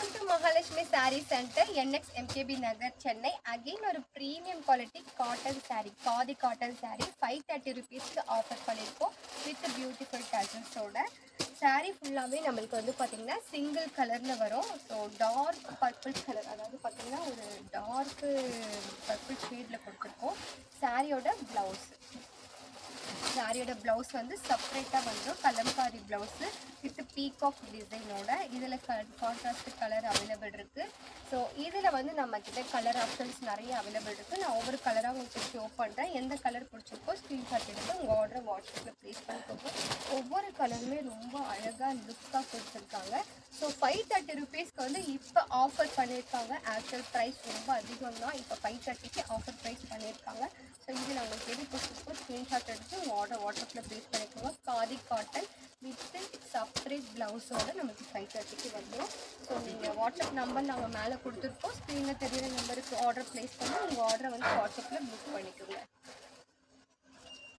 Welcome to Mahalakshmi Saree Center, NX MKB Nagar, Chennai. Again, ஒரு premium quality cotton saree, khadi cotton saree, 530 rupees offer பண்ணிருக்கோம் with beautiful tassels ஓட. saree ஃபுல்லாவே நம்மளுக்கு வந்து பாத்தீங்கன்னா single கலர்ல வரும். ஸோ டார்க் பர்பிள் கலர், அதாவது பாத்தீங்கன்னா ஒரு டார்க் பர்பிள் ஷேட்ல கொடுத்துருக்கோம். சாரியோட பிளவுஸ், சாரியோட ப்ளவுஸ் வந்து செப்பரேட்டாக வந்துடும். கலம்காரி ப்ளவுஸு வித் பீகாக் டிசைனோட. இதில் கான்ட்ராஸ்ட் கலர் அவைலபிள் இருக்குது. ஸோ இதில் வந்து நம்மக்கிட்ட கலர் ஆப்ஷன்ஸ் நிறைய அவைலபிள் இருக்குது. நான் ஒவ்வொரு கலராக உங்களுக்கு ஷோ பண்ணுறேன். எந்த கலர் பிடிச்சிருக்கோ ஸ்க்ரீன்ஷாட் எடுத்து உங்கள் ஆர்டரை வாட்ஸ்அப்பில் ப்ளேஸ் பண்ணிக்கோங்க. ஒவ்வொரு கலருமே ரொம்ப அழகாக லுக்காக கொடுத்துருக்காங்க. ஸோ 530 ருபீஸ்க்கு வந்து இப்போ ஆஃபர் பண்ணியிருக்காங்க. ஆக்சுவல் ப்ரைஸ் ரொம்ப அதிகம் தான், இப்போ 530க்கு ஆஃபர் ப்ரைஸ் பண்ணியிருக்காங்க. ஸோ இதில் உங்களுக்கு எது பிடிச்சிருக்கோ ஸ்க்ரீன்ஷாட் எடுத்து உங்கள் ஆர்டர் வாட்ஸ்அப்பில் ப்ளேஸ் பண்ணிக்கோங்க. காதி காட்டன் வித் செப்பரேட் ப்ளவுஸோடு நமக்கு 530க்கு வந்துடும். ஸோ நீங்கள் வாட்ஸ்அப் நம்பர் நாங்கள் மேலே கொடுத்துருக்கோம். ஸ்க்ரீனில் தெரியிற நம்பருக்கு ஆர்டர் ப்ளேஸ் பண்ணி உங்கள் ஆர்டரை வந்து வாட்ஸ்அப்பில் புக் பண்ணிக்கோங்க.